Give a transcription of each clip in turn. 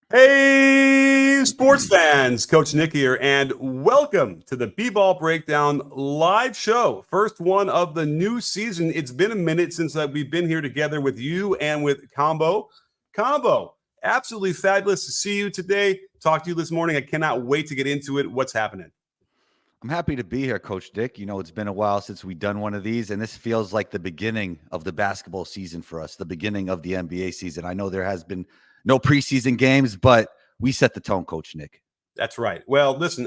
Hey, sports fans, Coach Nick here, and welcome to the B-Ball Breakdown live show. First one of the new season. It's been a minute since we've been here together with you and with Combo. Combo, absolutely fabulous to see you today. Talk to you this morning. I cannot wait to get into it. What's happening? I'm happy to be here, Coach Dick. You know, it's been a while since we've done one of these, and this feels like the beginning of the basketball season for us, the beginning of the NBA season. I know there has been no preseason games, but we set the tone, Coach Nick. That's right. Well, listen,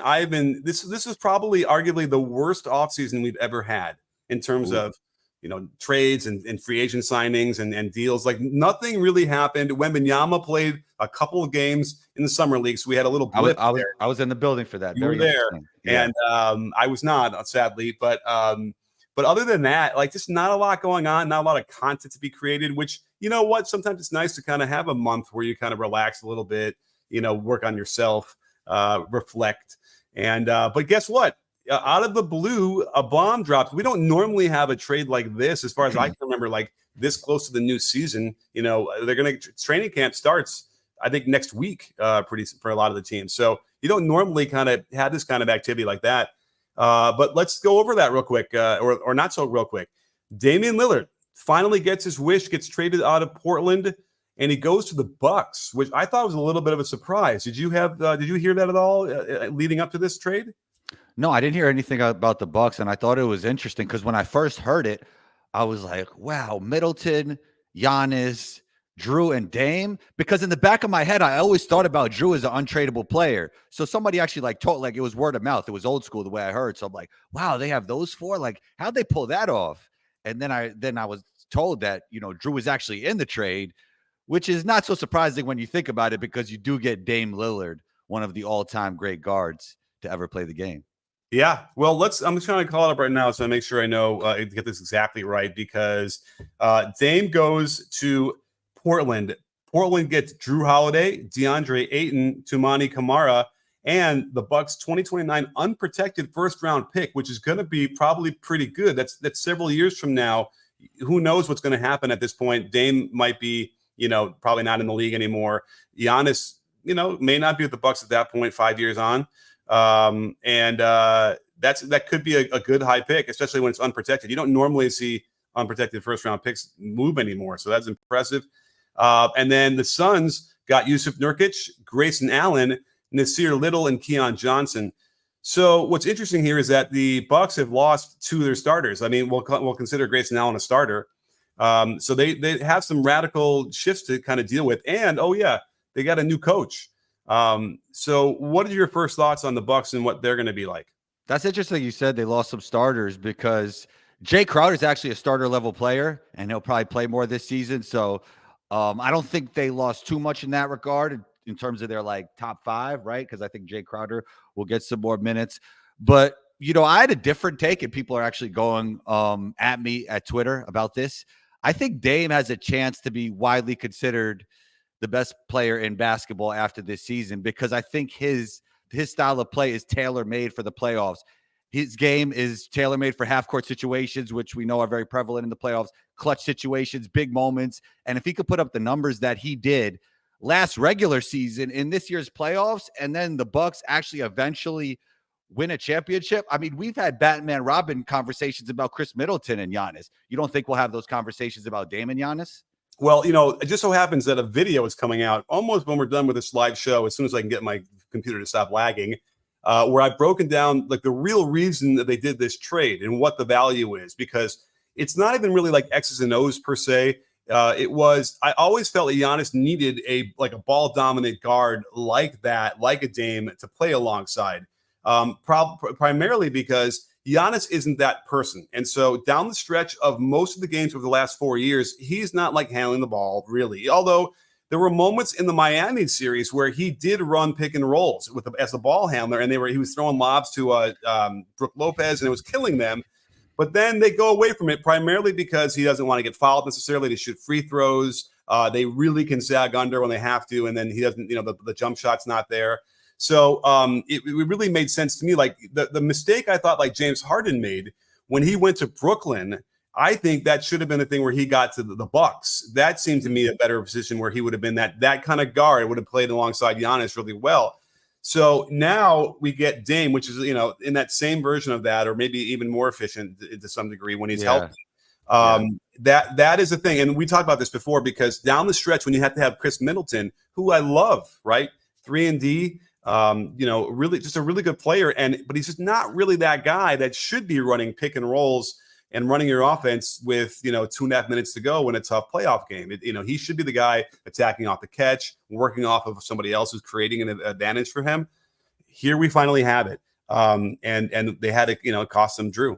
this is probably arguably the worst offseason we've ever had in terms Ooh. of trades and free agent signings and deals. Like nothing really happened. Wembanyama played a couple of games in the summer league, so we had a little I was blip I was there. I was in the building for that. You were Very there, interesting. Yeah. and I was not, sadly. But other than that, like just not a lot going on, not a lot of content to be created. Which you know what, sometimes it's nice to kind of have a month where you kind of relax a little bit, work on yourself, reflect. But guess what? Out of the blue, a bomb dropped. We don't normally have a trade like this, as far as I can remember, like this close to the new season. They're going to training camp starts, I think, next week, pretty for a lot of the teams. So you don't normally kind of have this kind of activity like that. But let's go over that real quick, or not so real quick. Damian Lillard finally gets his wish, gets traded out of Portland, and he goes to the Bucks, which I thought was a little bit of a surprise. Did you hear that at all leading up to this trade? No, I didn't hear anything about the Bucks, and I thought it was interesting because when I first heard it, I was like, "Wow, Middleton, Giannis, Drew, and Dame." Because in the back of my head, I always thought about Drew as an untradeable player. So somebody actually told, it was word of mouth. It was old school the way I heard. So I'm like, "Wow, they have those four. Like, how'd they pull that off?" And then I was told that Drew was actually in the trade, which is not so surprising when you think about it because you do get Dame Lillard, one of the all-time great guards to ever play the game. Yeah, well, I'm just trying to call it up right now so I make sure I know get this exactly right because Dame goes to Portland. Portland gets Drew Holiday, DeAndre Ayton, Tumani Kamara, and the Bucks 2029 unprotected first round pick, which is going to be probably pretty good. That's several years from now. Who knows what's going to happen at this point? Dame might be, probably not in the league anymore. Giannis, may not be with the Bucks at that point 5 years on. That could be a good high pick, especially when it's unprotected. You don't normally see unprotected first round picks move anymore, so that's impressive. And then the Suns got Yusuf Nurkic, Grayson Allen, Nasir Little, and Keon Johnson. So what's interesting here is that the Bucks have lost two of their starters. I mean, we'll consider Grayson Allen a starter. So they have some radical shifts to kind of deal with. And they got a new coach. So what are your first thoughts on the Bucks and what they're going to be like? That's interesting. You said they lost some starters because Jay Crowder is actually a starter level player, and he'll probably play more this season. So I don't think they lost too much in that regard in terms of their top five, right? Because I think Jay Crowder will get some more minutes. But I had a different take, and people are actually going at me at Twitter about this. I think Dame has a chance to be widely considered the best player in basketball after this season because I think his style of play is tailor-made for the playoffs. His game is tailor-made for half-court situations, which we know are very prevalent in the playoffs, clutch situations, big moments. And if he could put up the numbers that he did last regular season in this year's playoffs, and then the Bucks actually eventually win a championship. I mean, we've had Batman Robin conversations about Chris Middleton and Giannis. You don't think we'll have those conversations about Dame and Giannis? Well, it just so happens that a video is coming out almost when we're done with this live show, as soon as I can get my computer to stop lagging, where I've broken down the real reason that they did this trade and what the value is, because it's not even really like X's and O's per se. I always felt that Giannis needed a ball dominant guard like that, like a Dame, to play alongside. Primarily because Giannis isn't that person. And so down the stretch of most of the games over the last 4 years, he's not handling the ball really. Although there were moments in the Miami series where he did run pick and rolls as the ball handler, and he was throwing lobs to Brook Lopez, and it was killing them. But then they go away from it primarily because he doesn't want to get fouled necessarily to shoot free throws. They really can sag under when they have to, and then he doesn't. The jump shot's not there. So it really made sense to me. The mistake I thought James Harden made when he went to Brooklyn I think that should have been a thing where he got to the Bucks. That seemed to me a better position where he would have been that kind of guard, would have played alongside Giannis really well. So now we get Dame, which is, in that same version of that, or maybe even more efficient to some degree when he's healthy. That is a thing. And we talked about this before, because down the stretch, when you have to have Chris Middleton, who I love, right? 3-and-D, really just a really good player. But he's just not really that guy that should be running pick and rolls and running your offense with, 2.5 minutes to go in a tough playoff game. He should be the guy attacking off the catch, working off of somebody else who's creating an advantage for him. Here we finally have it. And they had to, cost them Drew.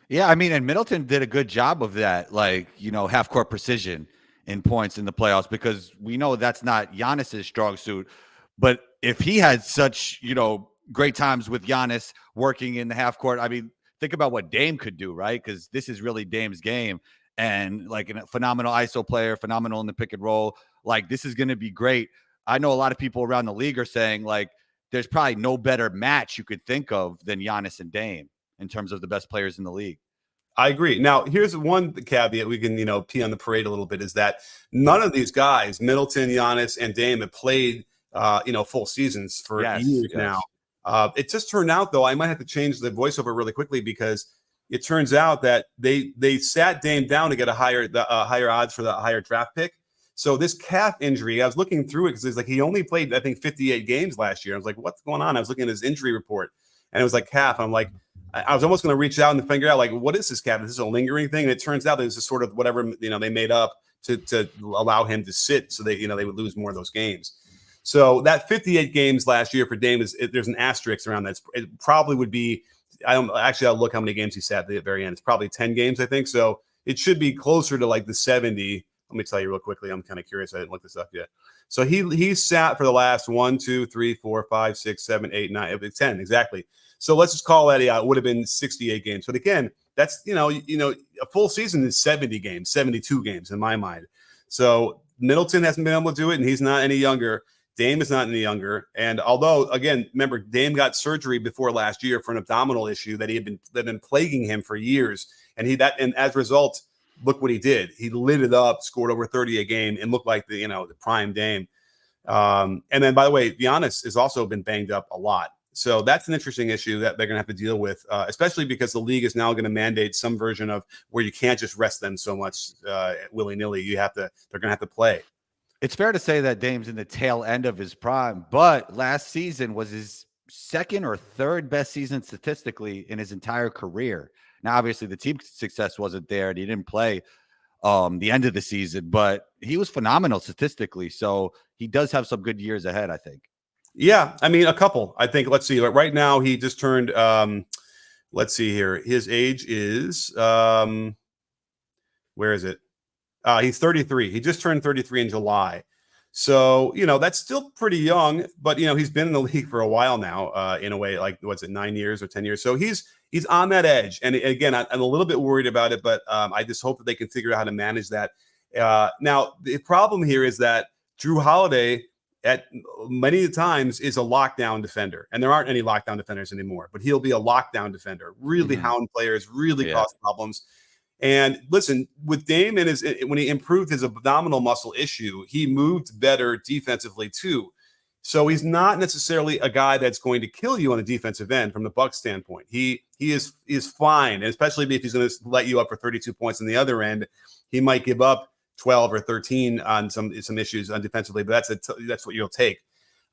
Yeah, I mean, and Middleton did a good job of that, half court precision in points in the playoffs, because we know that's not Giannis's strong suit. But if he had such, great times with Giannis working in the half court, I mean, think about what Dame could do, right? Because this is really Dame's game, and like a phenomenal ISO player, phenomenal in the pick and roll. Like, this is going to be great. I know a lot of people around the league are saying, like, there's probably no better match you could think of than Giannis and Dame in terms of the best players in the league. I agree. Now, here's one caveat we can, pee on the parade a little bit, is that none of these guys, Middleton, Giannis, and Dame, have played, full seasons for years now. It just turned out, though, I might have to change the voiceover really quickly, because it turns out that they sat Dame down to get higher odds for the higher draft pick. So this calf injury, I was looking through it, because it's like he only played, I think, 58 games last year. I was like, what's going on? I was looking at his injury report, and it was like calf. I'm like, I was almost going to reach out and figure out, like, what is this calf? Is this a lingering thing? And it turns out that it's just sort of whatever, they made up to allow him to sit, so they would lose more of those games. So that 58 games last year for Dame there's an asterisk around that. It probably would be, I'll look how many games he sat at the very end. It's probably 10 games, I think. So it should be closer to like the 70. Let me tell you real quickly. I'm kind of curious. I didn't look this up yet. So he sat for the last 1, 2, 3, 4, 5, 6, 7, 8, 9, 10 exactly. So let's just call that it would have been 68 games. But again, that's a full season is 70 games, 72 games in my mind. So Middleton hasn't been able to do it, and he's not any younger. Dame is not any younger. And although, again, remember, Dame got surgery before last year for an abdominal issue that had been plaguing him for years. And as a result, look what he did. He lit it up, scored over 30 a game, and looked like the prime Dame. And then, by the way, Giannis has also been banged up a lot. So that's an interesting issue that they're going to have to deal with, especially because the league is now going to mandate some version of where you can't just rest them so much willy-nilly. They're going to have to play. It's fair to say that Dame's in the tail end of his prime, but last season was his second or third best season statistically in his entire career. Now, obviously, the team success wasn't there, and he didn't play the end of the season, but he was phenomenal statistically. So he does have some good years ahead, I think. Yeah, I mean, a couple. I think, let's see. Right now, he just turned, let's see here. His age is, where is it? He's 33. He just turned 33 in July. So, that's still pretty young, but, he's been in the league for a while now, in a way, like, 9 years or 10 years. So he's on that edge. And again, I'm a little bit worried about it, but I just hope that they can figure out how to manage that. Now, the problem here is that Drew Holiday at many times is a lockdown defender, and there aren't any lockdown defenders anymore, but he'll be a lockdown defender, really hound players, really cause problems. And listen, with Dame and when he improved his abdominal muscle issue, he moved better defensively too. So he's not necessarily a guy that's going to kill you on the defensive end from the Bucks standpoint. He is fine, and especially if he's going to let you up for 32 points on the other end, he might give up 12 or 13 on some issues on defensively, but that's what you'll take.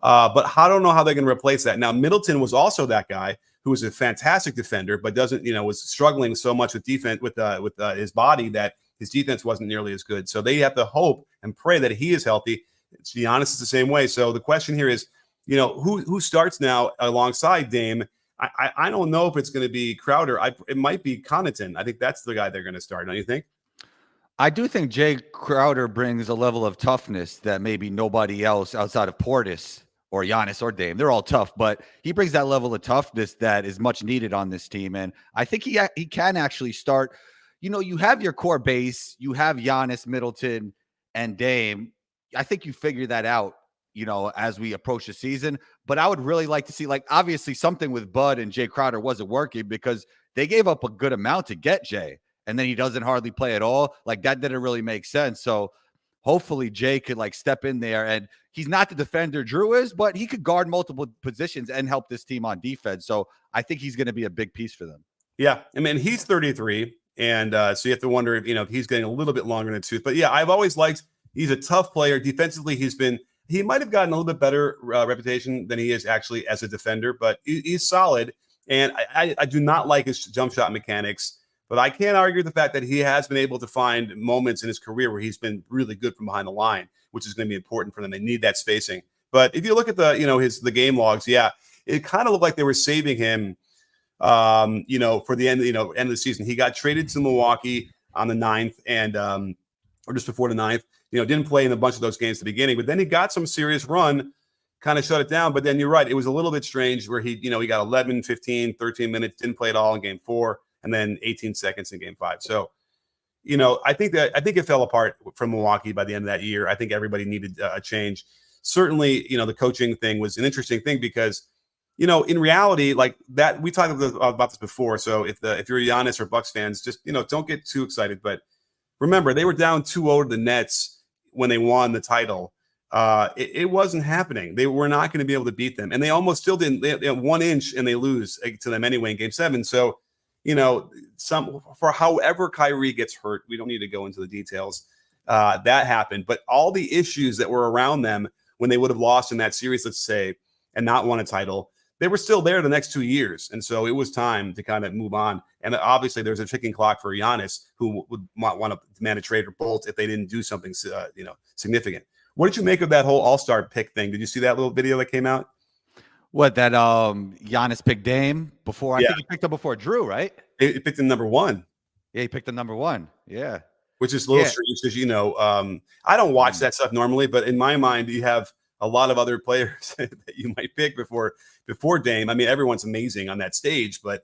But I don't know how they're going to replace that. Now, Middleton was also that guy who was a fantastic defender, but was struggling so much with defense with his body that his defense wasn't nearly as good. So they have to hope and pray that he is healthy. Giannis is the same way. So the question here is, who starts now alongside Dame? I don't know if it's going to be Crowder. It might be Connaughton. I think that's the guy they're going to start. Don't you think? I do think Jay Crowder brings a level of toughness that maybe nobody else outside of Portis or Giannis or Dame. They're all tough, but he brings that level of toughness that is much needed on this team. And I think he can actually start. You have your core base. You have Giannis, Middleton, and Dame. I think you figure that out, as we approach the season. But I would really like to see, obviously something with Bud and Jay Crowder wasn't working because they gave up a good amount to get Jay. and then he doesn't hardly play at all. Like, that didn't really make sense. So hopefully Jay could like step in there, and he's not the defender Drew is, but he could guard multiple positions and help this team on defense. So I think he's going to be a big piece for them. Yeah. I mean, he's 33. And so you have to wonder if, if he's getting a little bit longer in the tooth. But yeah, I've always liked, he's a tough player. Defensively, he might have gotten a little bit better reputation than he is actually as a defender, but he's solid. And I do not like his jump shot mechanics, but I can't argue the fact that he has been able to find moments in his career where he's been really good from behind the line, which is going to be important for them. They need that spacing. But if you look at the game logs, yeah, it kind of looked like they were saving him, for the end of the season. He got traded to Milwaukee on the 9th and or just before the 9th. Didn't play in a bunch of those games at the beginning, but then he got some serious run, kind of shut it down. But then you're right, it was a little bit strange where he got 11, 15, 13 minutes, didn't play at all in game 4, and then 18 seconds in game 5. So, I think it fell apart from Milwaukee by the end of that year. I think everybody needed a change. Certainly, the coaching thing was an interesting thing because, in reality, like that, we talked about this before. So if you're Giannis or Bucks fans, just, don't get too excited. But remember, they were down 2-0 to the Nets when they won the title. It wasn't happening. They were not going to be able to beat them. And they almost still didn't. They had 1 inch and they lose to them anyway in game 7. So, for however Kyrie gets hurt, we don't need to go into the details. That happened. But all the issues that were around them when they would have lost in that series, let's say, and not won a title, they were still there the next 2 years. And so it was time to kind of move on. And obviously there's a ticking clock for Giannis, who might want to demand a trade or bolt if they didn't do something, significant. What did you make of that whole all-star pick thing? Did you see that little video that came out? What, that Giannis picked Dame before? I think he picked him before Drew, right? He picked him number 1. Yeah, he picked him number 1. Yeah. Which is a little strange because, I don't watch that stuff normally, but in my mind, you have a lot of other players that you might pick before Dame. I mean, everyone's amazing on that stage, but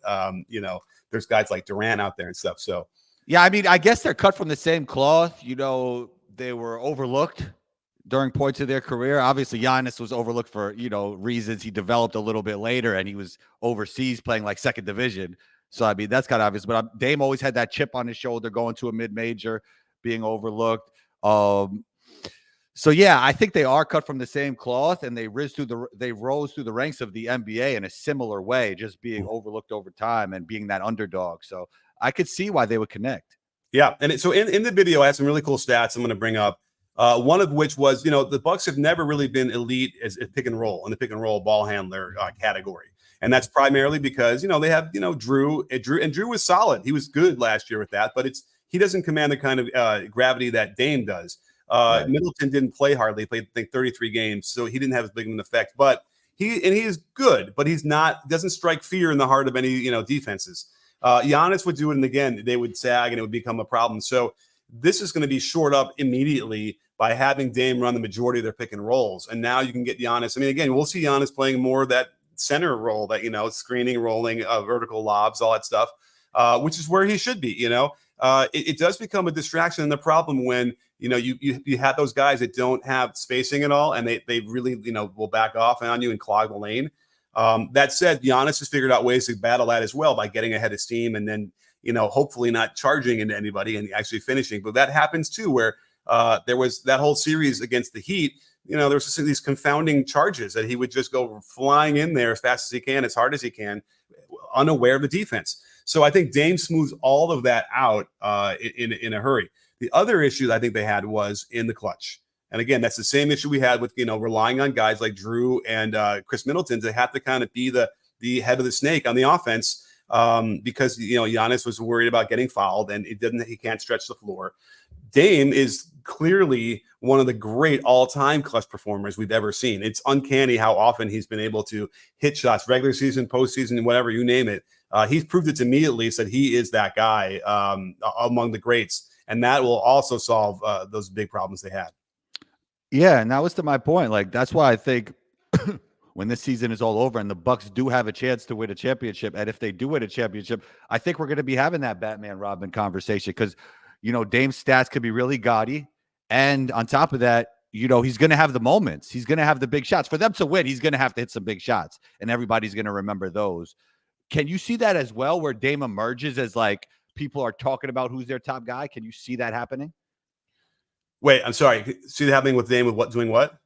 there's guys like Durant out there and stuff. So yeah, I mean, I guess they're cut from the same cloth. They were overlooked during points of their career. Obviously, Giannis was overlooked for reasons. He developed a little bit later, and he was overseas playing like second division. So I mean, that's kind of obvious. But Dame always had that chip on his shoulder going to a mid-major, being overlooked. So yeah, I think they are cut from the same cloth, and they rose through the ranks of the NBA in a similar way, just being overlooked over time and being that underdog. So I could see why they would connect. Yeah, and so in the video, I had some really cool stats I'm going to bring up. One of which was, the Bucks have never really been elite as pick and roll in the pick and roll ball handler category, and that's primarily because they have Drew was solid. He was good last year with that, but he doesn't command the kind of gravity that Dame does. Right. Middleton didn't play hardly. He played, I think, 33 games, so he didn't have as big of an effect. But he is good, but doesn't strike fear in the heart of any defenses. Giannis would do it, and again, they would sag, and it would become a problem. So this is going to be shored up immediately by having Dame run the majority of their pick and rolls, and now you can get Giannis. I mean, again, we'll see Giannis playing more of that center role, that screening, rolling, vertical lobs, all that stuff, which is where he should be. It does become a distraction, and the problem when you have those guys that don't have spacing at all, and they really will back off on you and clog the lane. That said, Giannis has figured out ways to battle that as well by getting ahead of steam and then hopefully not charging into anybody and actually finishing. But that happens too, where there was that whole series against the Heat. There was these confounding charges that he would just go flying in there as fast as he can, as hard as he can, unaware of the defense. So I think Dame smooths all of that out in a hurry. The other issue that I think they had was in the clutch. And again, that's the same issue we had with, relying on guys like Drew and Chris Middleton to have to kind of be the head of the snake on the offense because, Giannis was worried about getting fouled and he can't stretch the floor. Dame is clearly one of the great all-time clutch performers we've ever seen. It's uncanny how often he's been able to hit shots, regular season, postseason, whatever, you name it. He's proved it to me at least that he is that guy among the greats. And that will also solve those big problems they had. Yeah, and that was to my point. Like, that's why I think when this season is all over and the Bucks do have a chance to win a championship, and if they do win a championship, I think we're going to be having that Batman Robin conversation because, Dame's stats could be really gaudy. And on top of that, he's going to have the moments. He's going to have the big shots. For them to win, he's going to have to hit some big shots, and everybody's going to remember those. Can you see that as well, where Dame emerges as like people are talking about who's their top guy? Can you see that happening? Wait, I'm sorry. See that happening with Dame with what doing what?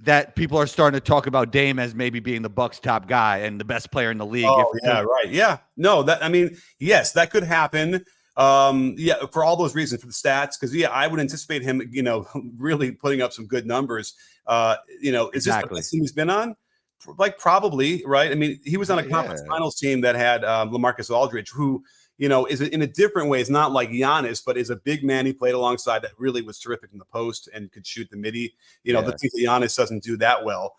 That people are starting to talk about Dame as maybe being the Bucks' top guy and the best player in the league. Oh, yeah, right. Yeah. No, that, I mean, yes, that could happen. Yeah, for all those reasons, for the stats, because yeah, I would anticipate him, really putting up some good numbers. Is this the best team he's been on? Like, probably, right? I mean, he was on a conference finals team that had LaMarcus Aldridge, who, is in a different way. It's not like Giannis, but is a big man he played alongside that really was terrific in the post and could shoot the midi. The thing that Giannis doesn't do that well.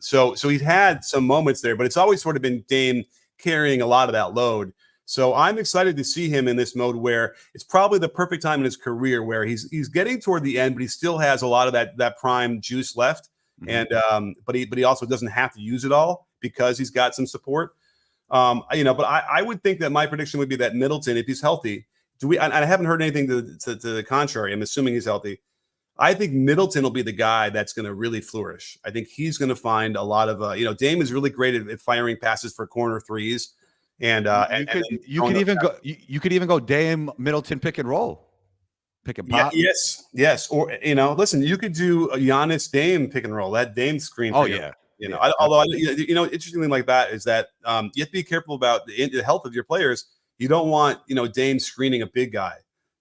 So he's had some moments there, but it's always sort of been Dame carrying a lot of that load. So I'm excited to see him in this mode where it's probably the perfect time in his career where he's getting toward the end, but he still has a lot of that prime juice left. Mm-hmm. And but he also doesn't have to use it all because he's got some support. But I would think that my prediction would be that Middleton, if he's healthy, I haven't heard anything to the contrary. I'm assuming he's healthy. I think Middleton will be the guy that's going to really flourish. I think he's going to find a lot of, Dame is really great at firing passes for corner threes. And you could even go Dame Middleton pick and roll, pick and pop. Yes. Or, listen, you could do a Giannis Dame pick and roll, that Dame screen. Oh, yeah. Although interestingly like that is that you have to be careful about the health of your players. You don't want, Dame screening a big guy,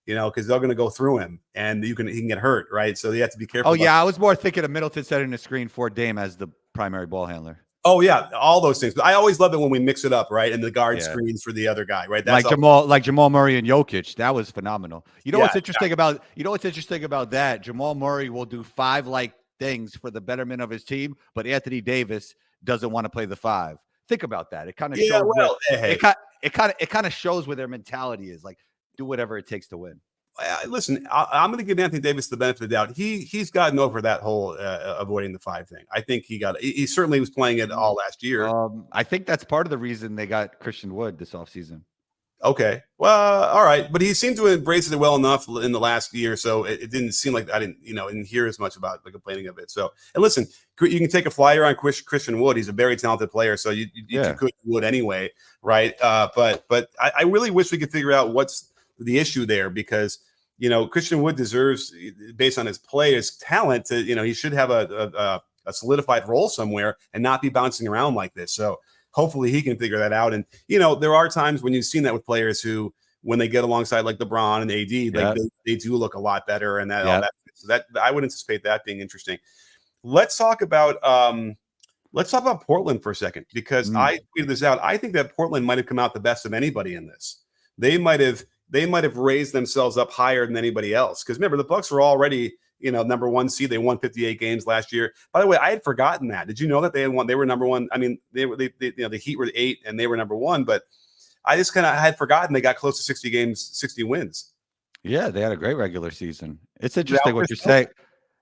because they're going to go through him and he can get hurt. Right. So you have to be careful. Oh, yeah. I was more thinking of Middleton setting the screen for Dame as the primary ball handler. Oh, yeah. All those things. But I always love it when we mix it up. Right. And the guard screens for the other guy. Right. That's like Jamal Murray and Jokic. That was phenomenal. What's interesting about that? Jamal Murray will do 5 things for the betterment of his team, but Anthony Davis doesn't want to play the 5. Think about that. It kind of shows it kind of shows where their mentality is. Like, do whatever it takes to win. Listen, I'm going to give Anthony Davis the benefit of the doubt. He's gotten over that whole avoiding the 5 thing. I think he certainly was playing it all last year. I think that's part of the reason they got Christian Wood this offseason. Okay. Well, all right. But he seemed to embrace it well enough in the last year. So it didn't seem like I didn't hear as much about the complaining of it. So, and listen, you can take a flyer on Christian Wood. He's a very talented player. So you could Wood anyway. Right. But I really wish we could figure out what's the issue there, because, Christian Wood deserves, based on his play, his talent, to, he should have a solidified role somewhere and not be bouncing around like this. So hopefully he can figure that out. And, there are times when you've seen that with players who, when they get alongside like LeBron and AD, they do look a lot better, and all that. So that I would anticipate that being interesting. Let's talk about Portland for a second, because I tweeted this out. I think that Portland might have come out the best of anybody in this. They might have raised themselves up higher than anybody else. Because remember, the Bucks were already, number 1 seed. They won 58 games last year. By the way, I had forgotten that. Did you know that they had won? They were number 1. I mean, the Heat were 8 and they were number 1. But I just kind of had forgotten they got close to 60 games, 60 wins. Yeah, they had a great regular season. It's interesting what you're saying.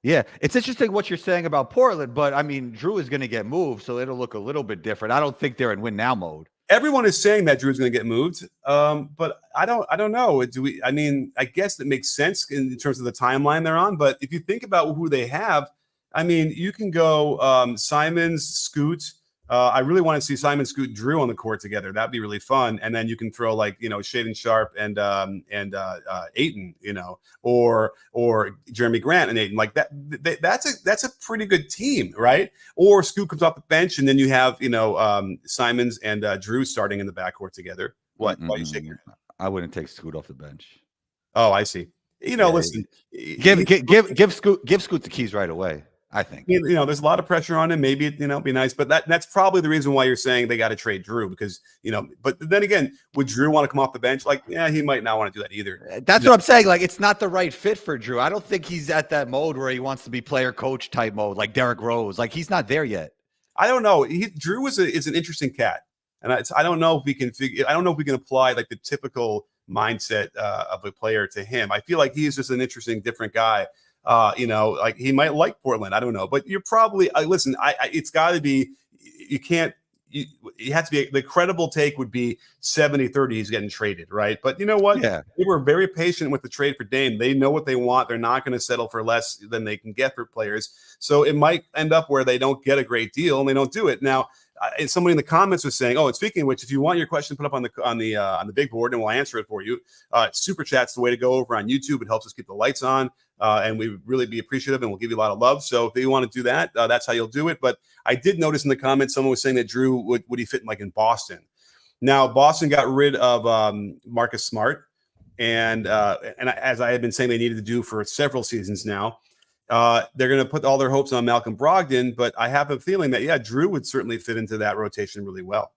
Yeah, it's interesting what you're saying about Portland. But I mean, Drew is going to get moved, so it'll look a little bit different. I don't think they're in win now mode. Everyone is saying that Drew's going to get moved, but I don't know. I mean, I guess it makes sense in terms of the timeline they're on. But if you think about who they have, I mean, you can go Simons, Scoot. I really want to see Simon, Scoot, Drew on the court together. That'd be really fun. And then you can throw Shaedon Sharp and Ayton, or Jeremy Grant and Ayton, like that. That's a pretty good team, right? Or Scoot comes off the bench, and then you have Simons and Drew starting in the backcourt together. What? Why are you shaking your head? I wouldn't take Scoot off the bench. Oh, I see. Listen, give Scoot the keys right away. I think there's a lot of pressure on him. Maybe it'd be nice, but that's probably the reason why you're saying they got to trade Drew, because But then again, would Drew want to come off the bench? He might not want to do that either. That's what I'm saying. Like, it's not the right fit for Drew. I don't think he's at that mode where he wants to be player coach type mode, like Derrick Rose. Like, he's not there yet. I don't know. Drew is an interesting cat, and I don't know if we can apply like the typical mindset of a player to him. I feel like he's just an interesting, different guy. Like he might like Portland. I don't know, but you're probably listen. It's got to be. You have to be the credible take would be 70-30. He's getting traded, right? But you know what? Yeah, they were very patient with the trade for Dame. They know what they want. They're not going to settle for less than they can get for players. So it might end up where they don't get a great deal and they don't do it. Now, and somebody in the comments was saying, "Oh, and speaking of which, if you want your question put up on the big board, and we'll answer it for you, super chat's the way to go over on YouTube. It helps us keep the lights on, and we would really be appreciative, and we'll give you a lot of love. So if you want to do that, that's how you'll do it. But I did notice in the comments someone was saying that Drew would he fit in Boston? Now Boston got rid of Marcus Smart, and as I had been saying, they needed to do for several seasons now. They're going to put all their hopes on Malcolm Brogdon, but I have a feeling that, Drew would certainly fit into that rotation really well.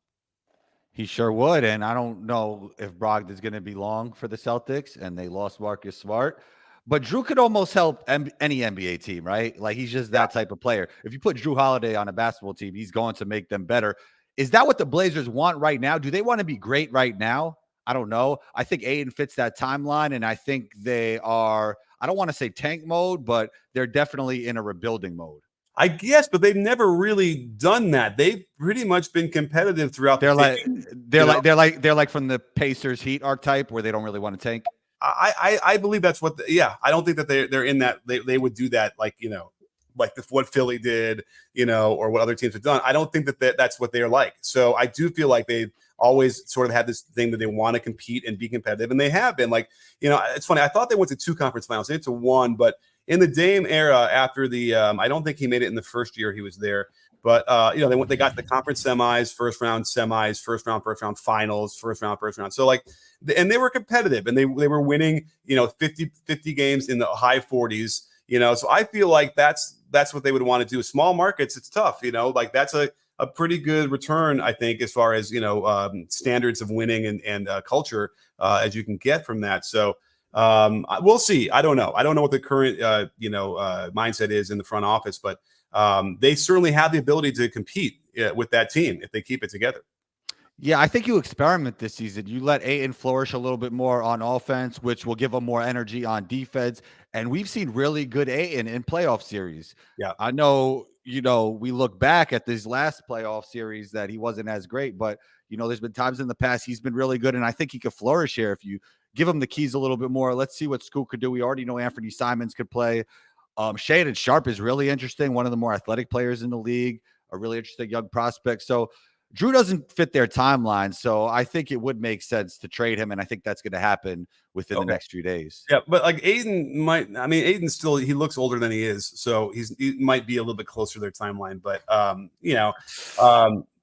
He sure would. And I don't know if Brogdon's going to be long for the Celtics, and they lost Marcus Smart. But Drew could almost help any NBA team, right? Like, he's just that type of player. If you put Drew Holiday on a basketball team, he's going to make them better. Is that what the Blazers want right now? Do they want to be great right now? I don't know. I think Ayton fits that timeline, and I think they are, I don't want to say tank mode, but they're definitely in a rebuilding mode. I guess, but they've never really done that. They've pretty much been competitive throughout. They're like from the Pacers Heat archetype, where they don't really want to tank. I believe that's what. I don't think that they're in that. They would do that like what Philly did, or what other teams have done. I don't think that's what they're like. So I do feel like they've always sort of had this thing that they want to compete and be competitive, and they have been. It's funny. I thought they went to 2 conference finals. They went to 1, but in the Dame era, after the, I don't think he made it in the first year he was there. But they got the conference semis, first round semis, first round finals, first round. So and they were competitive, and they were winning 50 games in the high 40s. So I feel like that's what they would want to do. Small markets, it's tough. That's a pretty good return, I think, as far as standards of winning and culture as you can get from that. So we'll see. I don't know. I don't know what the current mindset is in the front office, but they certainly have the ability to compete with that team if they keep it together. Yeah, I think you experiment this season. You let Ayton flourish a little bit more on offense, which will give him more energy on defense. And we've seen really good Ayton in playoff series. Yeah, I know, we look back at this last playoff series that he wasn't as great, but, there's been times in the past he's been really good. And I think he could flourish here if you give him the keys a little bit more. Let's see what Scoot could do. We already know Anthony Simons could play. Shadon Sharp is really interesting. One of the more athletic players in the league, a really interesting young prospect. So Drew doesn't fit their timeline. So I think it would make sense to trade him. And I think that's going to happen within the next few days. Yeah. But Ayton still, he looks older than he is. So he might be a little bit closer to their timeline, but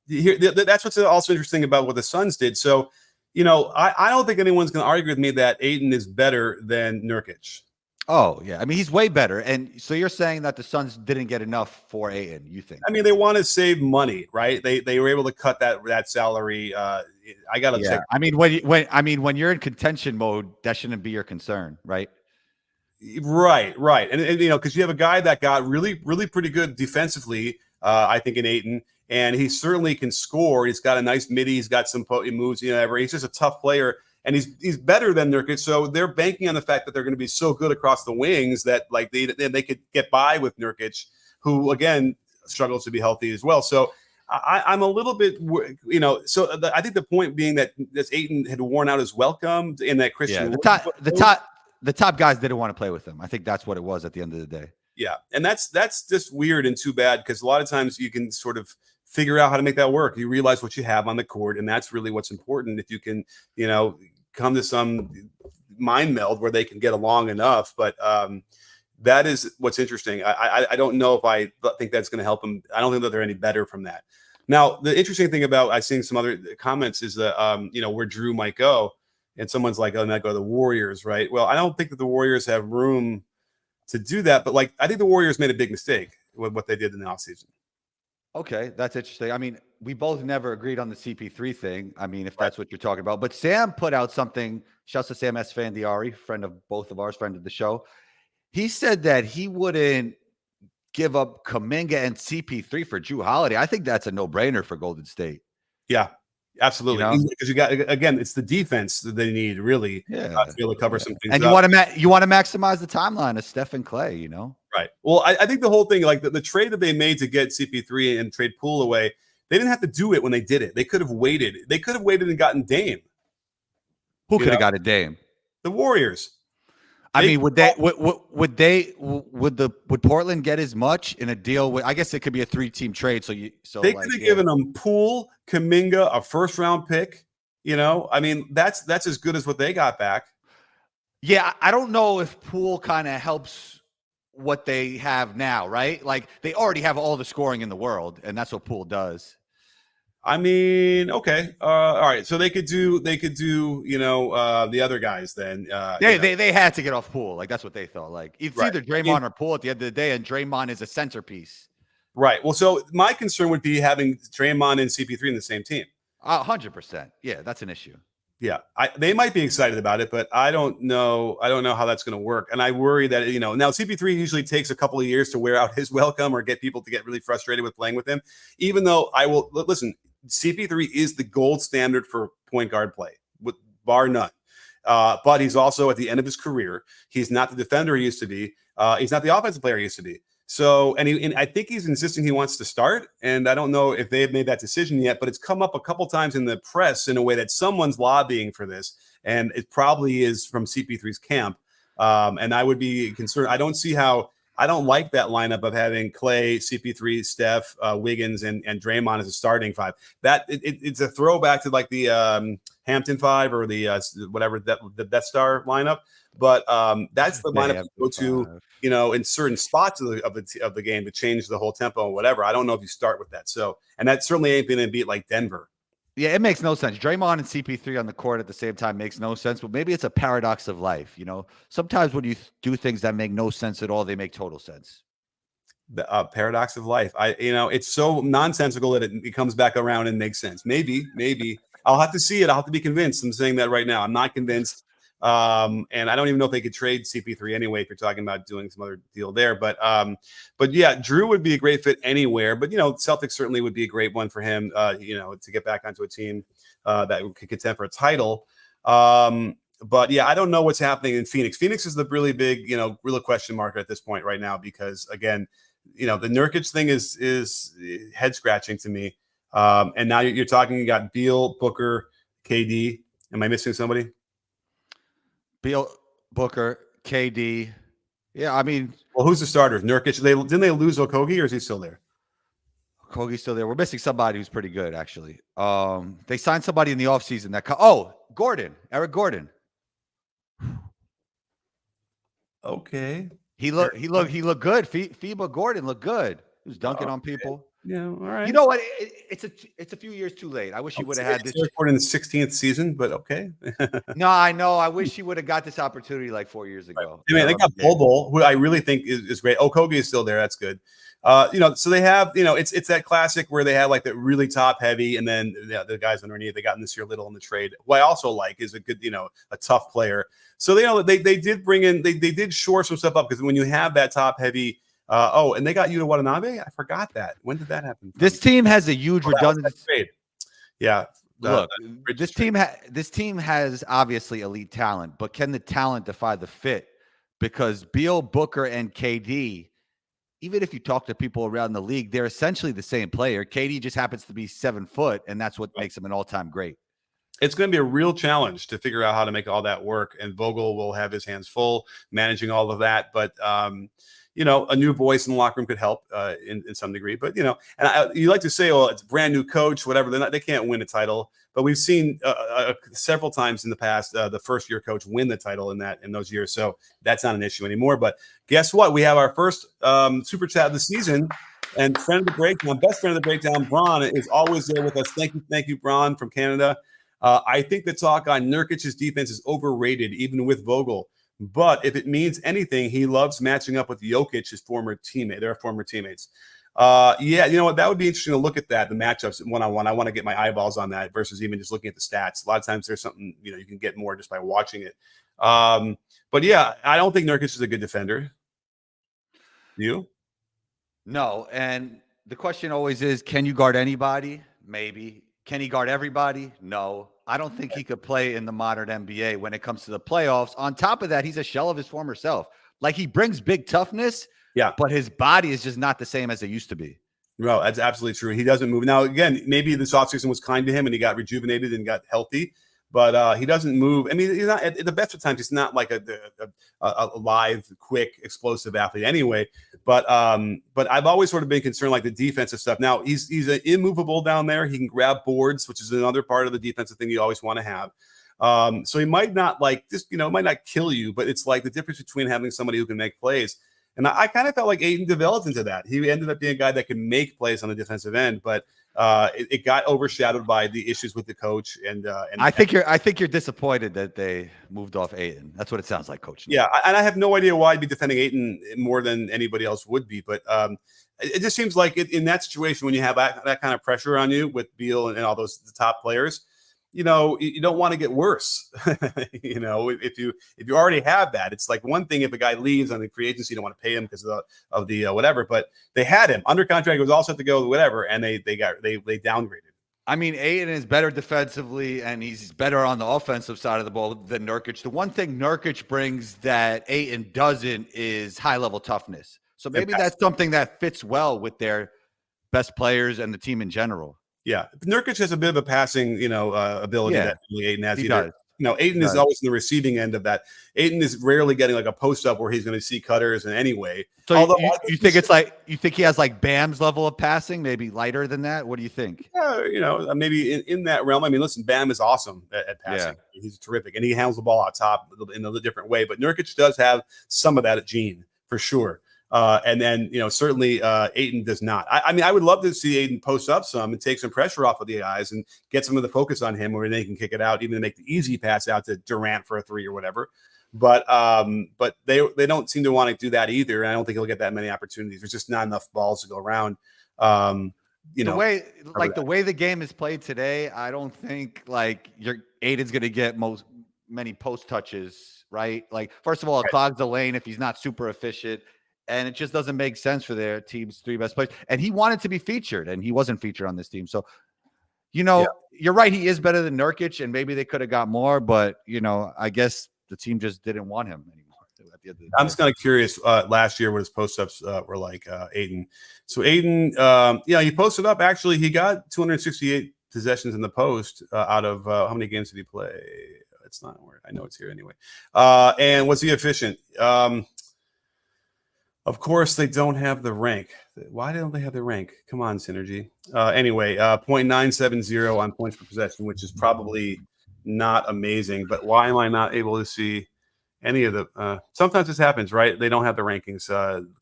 that's what's also interesting about what the Suns did. So, I don't think anyone's going to argue with me that Ayton is better than Nurkic. Oh, yeah. I mean, he's way better. And so you're saying that the Suns didn't get enough for Ayton, you think? I mean, they want to save money, right? They were able to cut that salary. I got to check. I mean, when you're in contention mode, that shouldn't be your concern, right? Right. And because you have a guy that got really, really pretty good defensively, I think, in Ayton, and he certainly can score. He's got a nice midi. He's got some moves, he's just a tough player. And he's better than Nurkic, so they're banking on the fact that they're going to be so good across the wings that they could get by with Nurkic, who again struggles to be healthy as well. So I'm a little bit, I think the point being that this Ayton had worn out his welcome in that Christian. Yeah, the top guys didn't want to play with him. I think that's what it was at the end of the day. Yeah, and that's just weird and too bad, because a lot of times you can sort of figure out how to make that work. You realize what you have on the court, and that's really what's important. If you can, come to some mind meld where they can get along enough. But that is what's interesting. I don't know if I think that's going to help them. I don't think that they're any better from that. Now, the interesting thing about I've seen some other comments is that, where Drew might go, and someone's like, oh, might go to the Warriors, right? Well, I don't think that the Warriors have room to do that, but I think the Warriors made a big mistake with what they did in the offseason. Okay, that's interesting. I mean, we both never agreed on the CP3 thing. I mean, if that's what you're talking about. But Sam put out something. Shouts to Sam Esfandiari, friend of both of ours, friend of the show. He said that he wouldn't give up Kuminga and CP3 for Drew Holiday. I think that's a no-brainer for Golden State. Yeah, absolutely. Because you got, again, it's the defense that they need really to be able to cover some things. And you want to maximize the timeline of Steph and Clay, Right. Well, I think the whole thing, the trade that they made to get CP3 and trade Poole away, they didn't have to do it when they did it. They could have waited. They could have waited and gotten Dame. Who could have got a Dame? The Warriors. I mean, would Portland get as much in a deal with? I guess it could be a 3-team trade. So they could have given them Poole, Kuminga, a first-round pick. You know, I mean, that's as good as what they got back. Yeah, I don't know if Poole kind of helps what they have now, right? Like they already have all the scoring in the world, and that's what Poole does. I mean, okay, all right. So they could do, the other guys then. They had to get off Poole. Like that's what they thought. Like it's either Draymond or Poole at the end of the day, and Draymond is a centerpiece. Right. Well, so my concern would be having Draymond and CP3 in the same team. 100%. Yeah, that's an issue. Yeah, they might be excited about it, but I don't know. I don't know how that's going to work, and I worry that now CP3 usually takes a couple of years to wear out his welcome or get people to get really frustrated with playing with him. Even though I will listen, CP3 is the gold standard for point guard play, with bar none. But he's also at the end of his career. He's not the defender he used to be. He's not the offensive player he used to be. So, and I think he's insisting he wants to start. And I don't know if they have made that decision yet, but it's come up a couple times in the press in a way that someone's lobbying for this. And it probably is from CP3's camp. And I would be concerned. I don't like that lineup of having Clay, CP3, Steph, Wiggins, and Draymond as a starting five. That it's a throwback to like the Hampton Five or the whatever the Death Star lineup. But that's the lineup to go to, in certain spots of the game to change the whole tempo and whatever. I don't know if you start with that. So, and that certainly ain't been a beat like Denver. Yeah, it makes no sense. Draymond and CP3 on the court at the same time makes no sense, but maybe it's a paradox of life. Sometimes when you do things that make no sense at all, they make total sense. The paradox of life. It's so nonsensical that it comes back around and makes sense. Maybe I'll have to see it. I'll have to be convinced. I'm saying that right now. I'm not convinced. And I don't even know if they could trade CP3 anyway, if you're talking about doing some other deal there. But yeah, Drew would be a great fit anywhere. But, Celtics certainly would be a great one for him, to get back onto a team that could contend for a title. But yeah, I don't know what's happening in Phoenix. Phoenix is the really big, real question mark at this point right now, because again, the Nurkic thing is head scratching to me. And now you're talking, you got Beal, Booker, KD. Am I missing somebody? Beal, Booker, KD. Yeah, I mean, well, who's the starters? Nurkic. Didn't they lose Okogie, or is he still there? Okogie's still there. We're missing somebody who's pretty good, actually. They signed somebody in the offseason Gordon, Eric Gordon. Okay. He looked good. FIBA Gordon looked good. He was dunking on people. Yeah, all right. You know what? It's a few years too late. I wish he would have had this in the 16th season, but okay. No, I know. I wish he would have got this opportunity like 4 years ago. Right. I mean, they got Bol, who I really think is great. Okogie is still there. That's good. So they have, it's that classic where they have like the really top heavy, and then the guys underneath. They got Nasir Little in the trade. What I also like is a good, a tough player. So they did bring in, they did shore some stuff up, because when you have that top heavy. And they got Yuta Watanabe. I forgot that. When did that happen? This team has a huge redundancy. Yeah. Look, this team has obviously elite talent, but can the talent defy the fit? Because Beal, Booker, and KD, even if you talk to people around the league, they're essentially the same player. KD just happens to be 7 foot, and that's what makes him an all-time great. It's going to be a real challenge to figure out how to make all that work, and Vogel will have his hands full managing all of that. But a new voice in the locker room could help in some degree. But, and you like to say, well, it's a brand new coach, whatever. They can't win a title. But we've seen several times in the past the first-year coach win the title in those years. So that's not an issue anymore. But guess what? We have our first Super Chat of the season. And friend of the breakdown, best friend of the breakdown, Braun, is always there with us. Thank you, Braun from Canada. I think the talk on Nurkic's defense is overrated, even with Vogel. But if it means anything, he loves matching up with Jokic, his former teammate. They're former teammates. Yeah, you know what? That would be interesting to look at that, the matchups one-on-one. I want to get my eyeballs on that versus even just looking at the stats. A lot of times there's something, you can get more just by watching it. But yeah, I don't think Nurkic is a good defender. You? No. And the question always is, can you guard anybody? Maybe. Can he guard everybody? No. I don't think he could play in the modern NBA when it comes to the playoffs. On top of that, he's a shell of his former self. Like, he brings big toughness, but his body is just not the same as it used to be. No, that's absolutely true. He doesn't move. Now, again, maybe this offseason was kind to him and he got rejuvenated and got healthy. but he doesn't move. I mean, he's not at the best of times. He's not like a live, quick, explosive athlete anyway. But I've always sort of been concerned like the defensive stuff. Now he's immovable down there. He can grab boards, which is another part of the defensive thing you always want to have. So he might not like just, might not kill you, but it's like the difference between having somebody who can make plays. And I kind of felt like Ayton developed into that. He ended up being a guy that can make plays on the defensive end, but it got overshadowed by the issues with the coach. And I think you're disappointed that they moved off Ayton. That's what it sounds like, Coach. Yeah, and I have no idea why I'd be defending Ayton more than anybody else would be, but it just seems like in that situation when you have that kind of pressure on you with Beal and all those the top players, you don't want to get worse. If you already have that, it's like one thing if a guy leaves on the free agency, you don't want to pay him because of the whatever. But they had him under contract; it was all set to go, whatever, and they downgraded. I mean, Ayton is better defensively, and he's better on the offensive side of the ball than Nurkic. The one thing Nurkic brings that Ayton doesn't is high-level toughness. So maybe that's something that fits well with their best players and the team in general. Yeah, Nurkic has a bit of a passing, ability that Ayton has. He does. Ayton is always in the receiving end of that. Ayton is rarely getting like a post up where he's going to see cutters in any way. So you think he has like Bam's level of passing, maybe lighter than that? What do you think? Yeah, maybe in that realm. I mean, listen, Bam is awesome at passing. Yeah. He's terrific, and he handles the ball out top in a different way. But Nurkic does have some of that gene for sure. And then, certainly Ayton does not. I mean, I would love to see Ayton post up some and take some pressure off of the guys and get some of the focus on him where they can kick it out, even to make the easy pass out to Durant for a three or whatever. But they don't seem to want to do that either. And I don't think he'll get that many opportunities. There's just not enough balls to go around. The way the game is played today, I don't think like Ayton's going to get many post touches, right? Like, first of all, it clogs the lane if he's not super efficient. And it just doesn't make sense for their team's three best players. And he wanted to be featured, and he wasn't featured on this team. So, you're right. He is better than Nurkic, and maybe they could have got more. But, I guess the team just didn't want him anymore. At the end of the day. I'm just kind of curious last year what his post-ups were like, Ayton. So Ayton, he posted up. Actually, he got 268 possessions in the post out of how many games did he play? It's not where I know it's here anyway. And was he efficient? Of course, they don't have the rank. Why don't they have the rank? Come on, Synergy. Anyway, 0.970 on points per possession, which is probably not amazing. But why am I not able to see any of the sometimes this happens, right? They don't have the rankings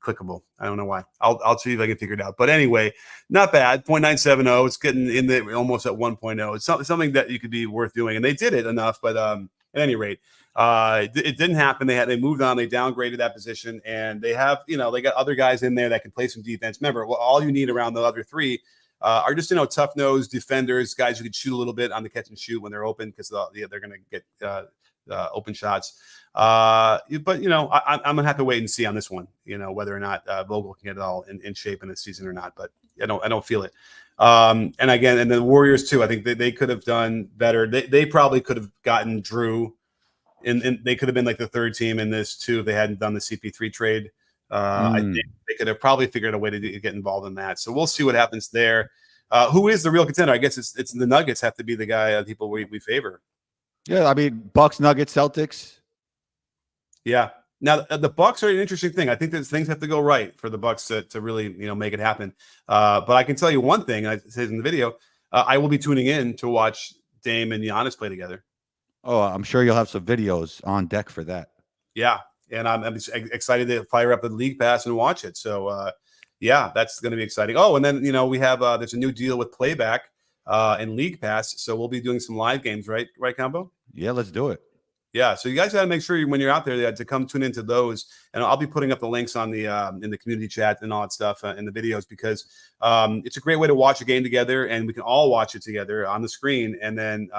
clickable. I don't know why. I'll see if I can figure it out. But anyway, not bad. 0.970. It's getting in the almost at 1.0. It's something that you could be worth doing. And they did it enough. But at any rate, it didn't happen. They moved on. They downgraded that position, and they have, they got other guys in there that can play some defense. Remember, all you need around the other three are just, tough-nosed defenders, guys who can shoot a little bit on the catch and shoot when they're open because they're going to get open shots. But I'm gonna have to wait and see on this one, whether or not Vogel can get it all in shape in the season or not. But I don't feel it. And again, and the Warriors too. I think they could have done better. They probably could have gotten Drew. And they could have been like the third team in this too if they hadn't done the CP3 trade. I think they could have probably figured a way to get involved in that. So we'll see what happens there. Who is the real contender? I guess it's the Nuggets have to be the guy people we favor. Yeah, I mean Bucks, Nuggets, Celtics. Yeah. Now the Bucks are an interesting thing. I think that things have to go right for the Bucks to really make it happen. But I can tell you one thing. I said in the video, I will be tuning in to watch Dame and Giannis play together. Oh, I'm sure you'll have some videos on deck for that. Yeah, and I'm excited to fire up the League Pass and watch it. So, that's going to be exciting. Oh, and then, we have there's a new deal with Playback and League Pass. So we'll be doing some live games, right, Combo? Yeah, let's do it. Yeah, so you guys got to make sure when you're out there to come tune into those, and I'll be putting up the links on the in the community chat and all that stuff in the videos because it's a great way to watch a game together, and we can all watch it together on the screen, and then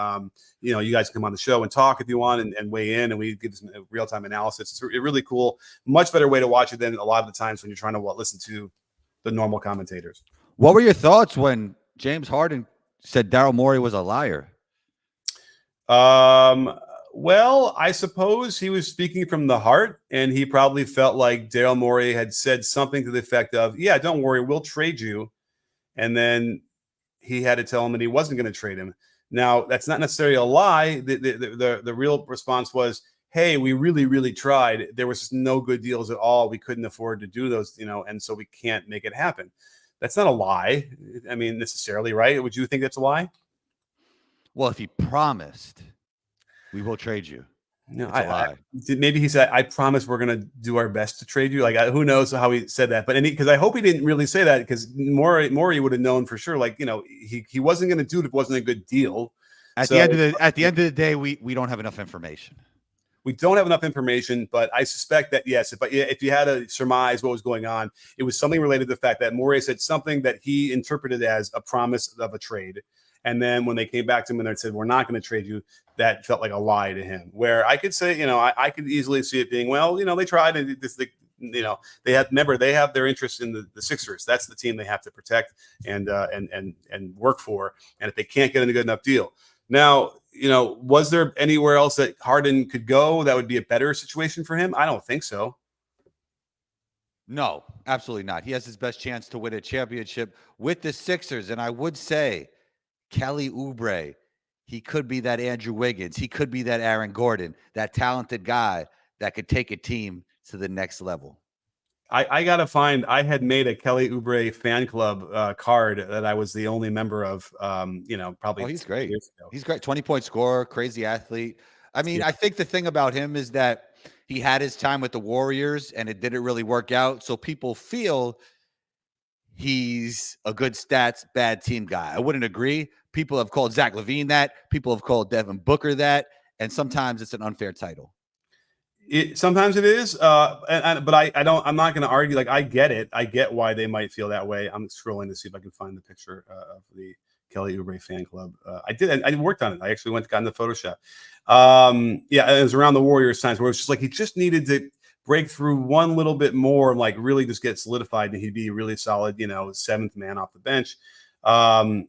you guys can come on the show and talk if you want and weigh in, and we give some real time analysis. It's really cool, much better way to watch it than a lot of the times when you're trying to listen to the normal commentators. What were your thoughts when James Harden said Daryl Morey was a liar? Well, I suppose he was speaking from the heart, and he probably felt like Daryl Morey had said something to the effect of, yeah, don't worry, we'll trade you. And then he had to tell him that he wasn't going to trade him. Now, that's not necessarily a lie. The real response was, hey, we really, really tried. There was no good deals at all. We couldn't afford to do those, and so we can't make it happen. That's not a lie. I mean, necessarily, right? Would you think that's a lie? Well, if he promised, we will trade you. No, maybe he said, I promise we're going to do our best to trade you. Like, who knows how he said that, but because I hope he didn't really say that, because Morey would have known for sure. Like, he wasn't going to do it if it wasn't a good deal. At the end of the day, we don't have enough information. We don't have enough information, but I suspect that, yes, if you had to surmise what was going on, it was something related to the fact that Morey said something that he interpreted as a promise of a trade. And then when they came back to him and they said, we're not going to trade you, that felt like a lie to him. Where I could say, I could easily see it being, well, they tried, and they have their interest in the Sixers. That's the team they have to protect and work for. And if they can't get a good enough deal. Now, was there anywhere else that Harden could go that would be a better situation for him? I don't think so. No, absolutely not. He has his best chance to win a championship with the Sixers. And I would say Kelly Oubre, he could be that Andrew Wiggins. He could be that Aaron Gordon, that talented guy that could take a team to the next level. I got to find, I had made a Kelly Oubre fan club card that I was the only member of, probably. Oh, he's great. He's great. 20-point scorer, crazy athlete. I mean, yeah. I think the thing about him is that he had his time with the Warriors and it didn't really work out. So people feel he's a good stats, bad team guy. I wouldn't agree. People have called Zach LaVine that. People have called Devin Booker that. And sometimes it's an unfair title. Sometimes it is, but I'm not going to argue. Like, I get it. I get why they might feel that way. I'm scrolling to see if I can find the picture of the Kelly Oubre fan club. I worked on it. I actually got into Photoshop. It was around the Warriors times where it was just like he just needed to break through one little bit more, like really just get solidified, and he'd be really solid, seventh man off the bench. But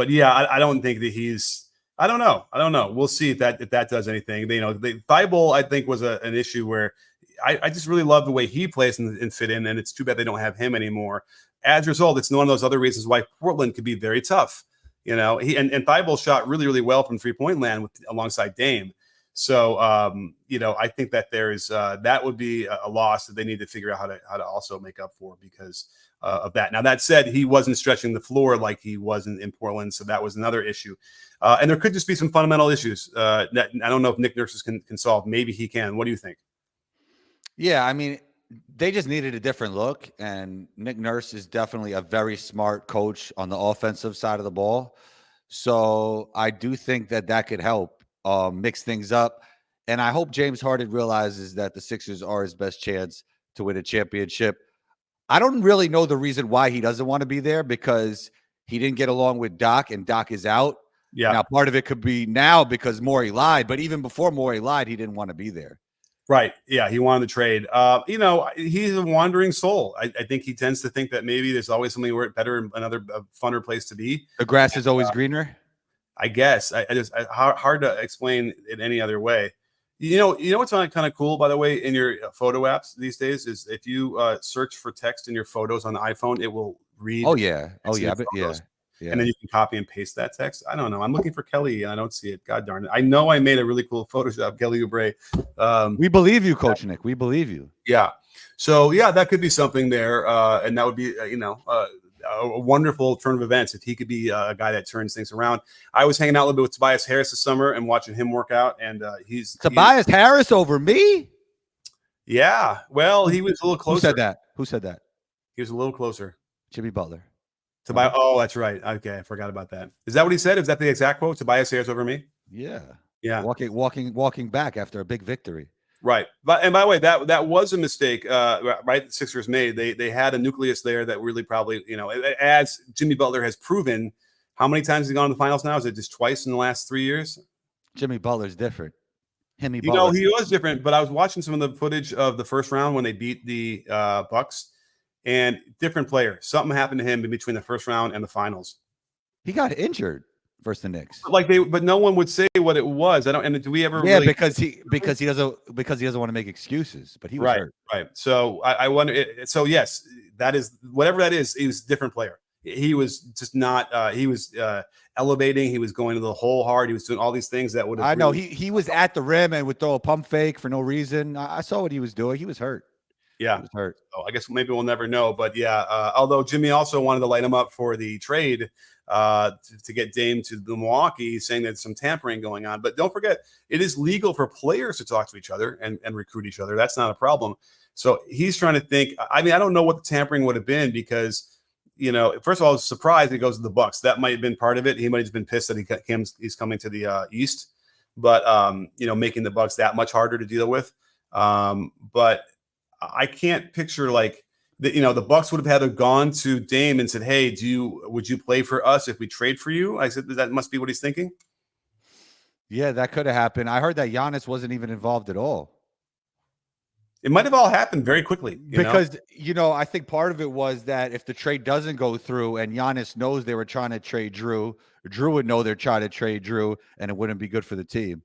yeah, I don't think that he's. I don't know. We'll see if that does anything. The Thibault, I think, was an issue where I just really love the way he plays and fit in, and it's too bad they don't have him anymore. As a result, it's one of those other reasons why Portland could be very tough. He and Thibault shot really, really well from 3-point land alongside Dame. So I think that there's that would be a loss that they need to figure out how to also make up for because of that. Now, that said, he wasn't stretching the floor like he wasn't in Portland, so that was another issue. And there could just be some fundamental issues that I don't know if Nick Nurse can solve. Maybe he can. What do you think? Yeah, I mean, they just needed a different look, and Nick Nurse is definitely a very smart coach on the offensive side of the ball. So I do think that could help mix things up. And I hope James Harden realizes that the Sixers are his best chance to win a championship. I don't really know the reason why he doesn't want to be there, because he didn't get along with Doc, and Doc is out. Yeah. Now, part of it could be now because Morey lied, but even before Morey lied, he didn't want to be there. Right. Yeah. He wanted to trade. He's a wandering soul. I think he tends to think that maybe there's always something better, another funner place to be. The grass is always greener. I guess. Hard to explain it any other way. What's kind of cool, by the way, in your photo apps these days is if you search for text in your photos on the iPhone, it will read. Oh yeah. Yeah. And then you can copy and paste that text. I don't know. I'm looking for Kelly and I don't see it. God darn it. I know I made a really cool Photoshop Kelly Oubre. We believe you, Coach Nick. We believe you. Yeah. So yeah, that could be something there. And that would be, a wonderful turn of events if he could be a guy that turns things around. I was hanging out a little bit with Tobias Harris this summer and watching him work out. And Tobias Harris over me? Yeah. Well, he was a little closer. Who said that? He was a little closer. Jimmy Butler. Tobias. Oh, that's right. Okay, I forgot about that. Is that what he said? Is that the exact quote? Tobias Harris over me? Yeah. Yeah. Walking back after a big victory. Right. But by the way, that was a mistake, right? The Sixers made. They had a nucleus there that really probably, as Jimmy Butler has proven, how many times has he gone to the finals now? Is it just twice in the last 3 years? Jimmy Butler's different. He was different, but I was watching some of the footage of the first round when they beat the Bucks. And different player. Something happened to him in between the first round and the finals. He got injured versus the Knicks. But no one would say what it was. Do we ever? Yeah, because he doesn't want to make excuses. But he was hurt. Right. So I wonder. So yes, that is whatever that is. He was a different player. he was just not. He was elevating. He was going to the hole hard. He was doing all these things that would have. I know he was at the rim and would throw a pump fake for no reason. I saw what he was doing. He was hurt. Yeah, he was hurt. So I guess maybe we'll never know. But yeah, although Jimmy also wanted to light him up for the trade to get Dame to the Milwaukee, saying there's some tampering going on. But don't forget, it is legal for players to talk to each other and recruit each other. That's not a problem. So he's trying to think. I mean, I don't know what the tampering would have been because, first of all, I was surprised he goes to the Bucks. That might have been part of it. He might have just been pissed that he's coming to the East, but making the Bucks that much harder to deal with. But I can't picture the Bucks would have had to gone to Dame and said, "Hey, would you play for us if we trade for you?" I said that must be what he's thinking. Yeah, that could have happened. I heard that Giannis wasn't even involved at all. It might have all happened very quickly. Because I think part of it was that if the trade doesn't go through and Giannis knows they were trying to trade Drew would know they're trying to trade Drew, and it wouldn't be good for the team.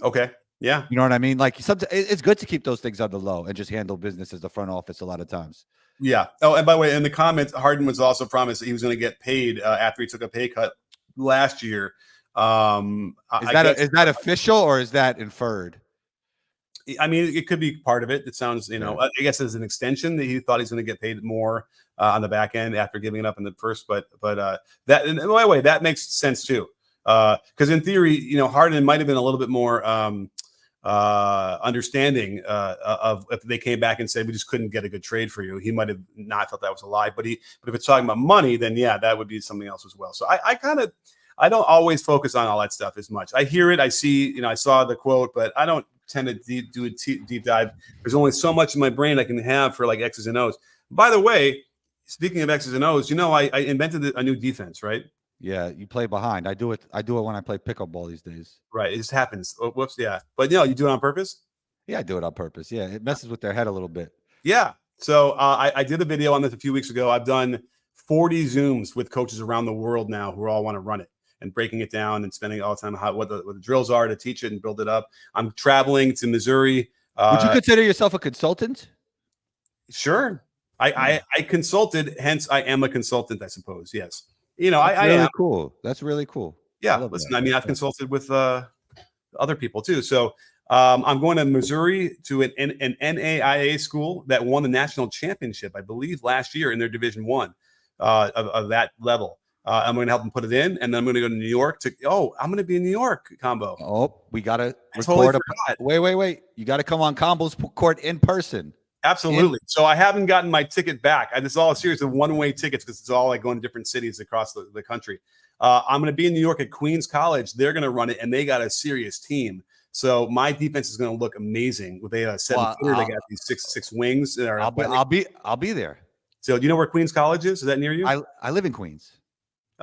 Okay. Yeah. You know what I mean? Like sometimes it's good to keep those things on the low and just handle business as the front office a lot of times. Yeah. Oh, and by the way, in the comments, Harden was also promised that he was going to get paid after he took a pay cut last year. Is that official or is that inferred? I mean, it could be part of it. It sounds, I guess as an extension that he thought he's going to get paid more on the back end after giving it up in the first. But that, and by the way, that makes sense too. Because in theory, Harden might have been a little bit more understanding of if they came back and said we just couldn't get a good trade for you. He might have not thought that was a lie. But if it's talking about money, then yeah, that would be something else as well. So I don't always focus on all that stuff as much. I hear it, I see, I saw the quote, but I don't tend to do a deep dive. There's only so much in my brain I can have for like X's and O's. By the way, speaking of X's and O's, I invented a new defense, right? Yeah, you play behind. I do it when I play pickup these days. Right, it just happens. Oh, whoops, yeah. But you do it on purpose? Yeah, I do it on purpose. Yeah, it messes with their head a little bit. Yeah. So I did a video on this a few weeks ago. I've done 40 Zooms with coaches around the world now who all want to run it, and breaking it down and spending all the time what the drills are to teach it and build it up. I'm traveling to Missouri. Would you consider yourself a consultant? Sure. I consulted, hence I am a consultant, I suppose. Yes. That's really cool. That's really cool. Yeah. Listen, I mean, I've consulted with other people too. So I'm going to Missouri to an NAIA school that won the national championship, I believe, last year in their Division I of that level. I'm going to help them put it in, and then I'm going to go to New York I'm going to be in New York, Combo. Oh, we got to record. Wait. You got to come on Combo's court in person. Absolutely. So I haven't gotten my ticket back. This is all a series of one-way tickets because it's all like going to different cities across the country. I'm going to be in New York at Queens College. They're going to run it, and they got a serious team. So my defense is going to look amazing. They got a 7-footer. They got these six wings. I'll be there. So do you know where Queens College is? Is that near you? I live in Queens.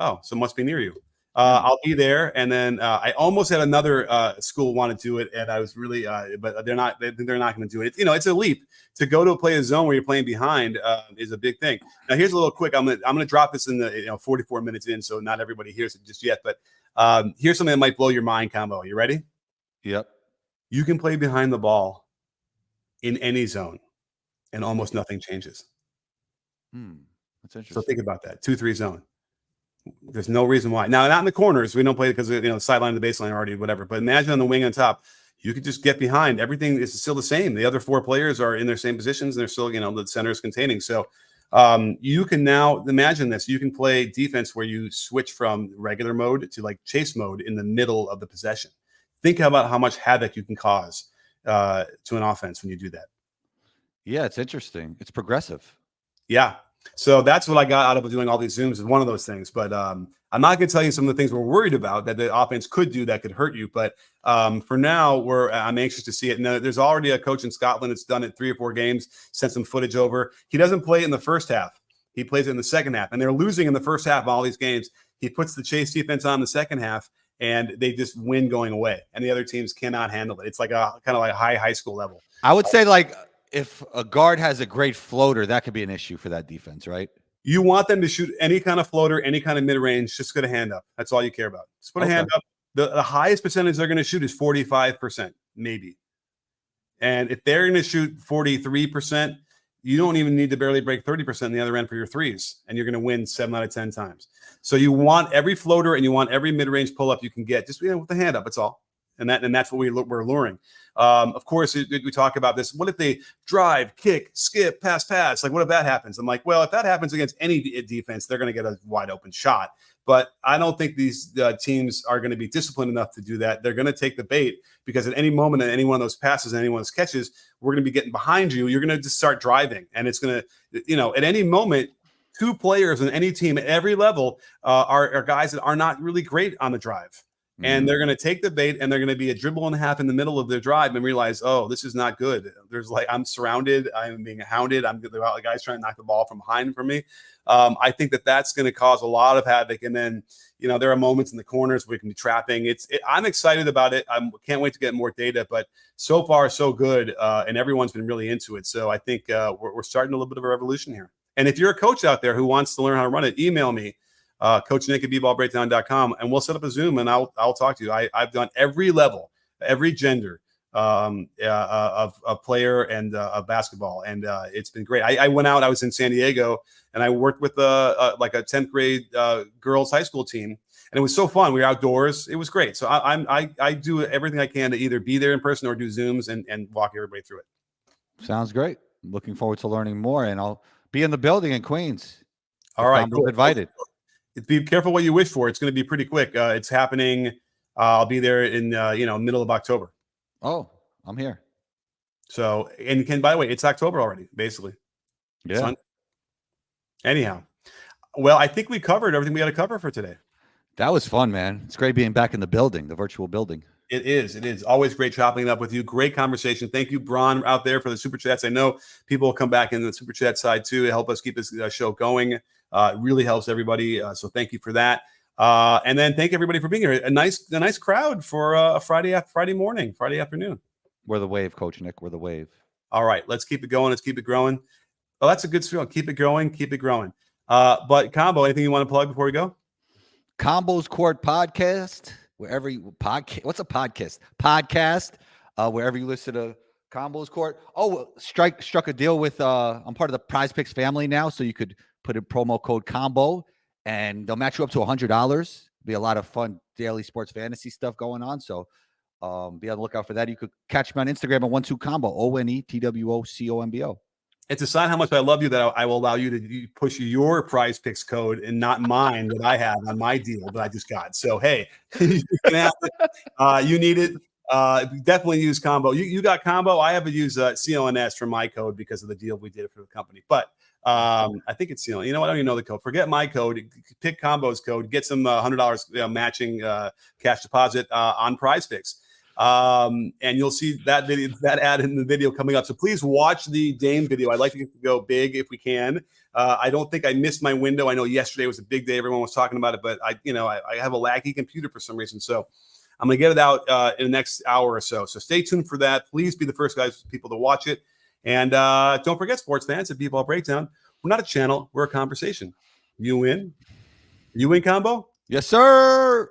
Oh, so it must be near you. I'll be there, and then I almost had another school want to do it, and I was really, but they're not. They're not going to do it. It's a leap to go to play a zone where you're playing behind is a big thing. Now, here's a little quick. I'm gonna drop this in the 44 minutes in, so not everybody hears it just yet. But here's something that might blow your mind, Combo. You ready? Yep. You can play behind the ball in any zone, and almost nothing changes. That's interesting. So think about that. 2-3 zone. There's no reason why. Now, not in the corners. We don't play because sideline to the baseline already, whatever. But imagine on the wing on top, you could just get behind. Everything is still the same. The other 4 players are in their same positions. And they're still, the center is containing. So you can now imagine this. You can play defense where you switch from regular mode to like chase mode in the middle of the possession. Think about how much havoc you can cause to an offense when you do that. Yeah, it's interesting. It's progressive. Yeah. So that's what I got out of doing all these Zooms is one of those things. But I'm not going to tell you some of the things we're worried about that the offense could do that could hurt you. But for now, I'm anxious to see it. Now, there's already a coach in Scotland that's done it 3 or 4 games, sent some footage over. He doesn't play it in the first half. He plays it in the second half. And they're losing in the first half of all these games. He puts the chase defense on the second half, and they just win going away. And the other teams cannot handle it. It's like a kind of like high school level. I would say like if a guard has a great floater, that could be an issue for that defense, right? You want them to shoot any kind of floater, any kind of mid-range, just put a hand up. That's all you care about. Just put a hand up. The highest percentage they're going to shoot is 45%, maybe. And if they're going to shoot 43%, you don't even need to barely break 30% in the other end for your threes, and you're going to win 7 out of 10 times. So you want every floater and you want every mid-range pull-up you can get, just with the hand up. That's all. And that's what we're luring. Of course, we talk about this. What if they drive, kick, skip, pass? Like, what if that happens? I'm like, well, if that happens against any defense, they're going to get a wide open shot. But I don't think these teams are going to be disciplined enough to do that. They're going to take the bait because at any moment, at any one of those passes, any one of those catches, we're going to be getting behind you. You're going to just start driving. And it's going to, at any moment, 2 players on any team at every level are guys that are not really great on the drive. And they're going to take the bait and they're going to be a dribble and a half in the middle of their drive and realize, oh, this is not good. There's I'm surrounded. I'm being hounded. The guys trying to knock the ball from behind from me. I think that's going to cause a lot of havoc. And then, there are moments in the corners where we can be trapping. I'm excited about it. I can't wait to get more data, but so far so good. And everyone's been really into it. So I think we're starting a little bit of a revolution here. And if you're a coach out there who wants to learn how to run it, email me. coachnick@bballbreakdown.com, and we'll set up a Zoom and I'll talk to you. I've done every level, every gender of player and of basketball, and it's been great. I went out. I was in San Diego, and I worked with a 10th grade girls high school team, and it was so fun. We were outdoors. It was great. So I do everything I can to either be there in person or do Zooms and walk everybody through it. Sounds great. Looking forward to learning more, and I'll be in the building in Queens. All right, cool. Invited. Be careful what you wish for. It's going to be pretty quick. It's happening. I'll be there in middle of October. Oh, I'm here. So, and by the way, it's October already, basically. Yeah. Anyhow, well, I think we covered everything we got to cover for today. That was fun, man. It's great being back in the building, the virtual building. It is always great chopping it up with you. Great conversation. Thank you, Bron, out there for the super chats. I know people will come back in the super chat side too to help us keep this show going. It really helps everybody. So thank you for that. And then thank everybody for being here. A nice crowd for a Friday afternoon. We're the wave, Coach Nick. We're the wave. All right, let's keep it going. Let's keep it growing. Oh, that's a good feeling. Keep it going. Keep it growing. But Combo, anything you want to plug before we go? Combo's Court Podcast. Wherever you podcast, what's a podcast? Podcast. Wherever you listen to Combo's Court. Oh, struck a deal with. I'm part of the Prize Picks family now, so you could put in promo code Combo, and they'll match you up to $100. Be a lot of fun daily sports fantasy stuff going on. So, be on the lookout for that. You could catch me on Instagram at 12combo. ONETWOCOMBO. It's a sign how much I love you that I will allow you to push your Prize Picks code and not mine that I have on my deal that I just got. So, hey, you can have it. You need it. Definitely use Combo. You got Combo. I have to use CONS for my code because of the deal we did for the company. But I think it's CONS. You know what? I don't even know the code. Forget my code. Pick Combo's code. Get some $100 matching cash deposit on Prize Picks. And you'll see that ad in the video coming up. So please watch the Dame video. I'd like to go big if we can. I don't think I missed my window. I know yesterday was a big day. Everyone was talking about it, but I have a laggy computer for some reason. So I'm going to get it out in the next hour or so. So stay tuned for that. Please be the first people to watch it. And don't forget, sports fans, at B-Ball Breakdown, we're not a channel. We're a conversation. You win? You win, Combo? Yes, sir.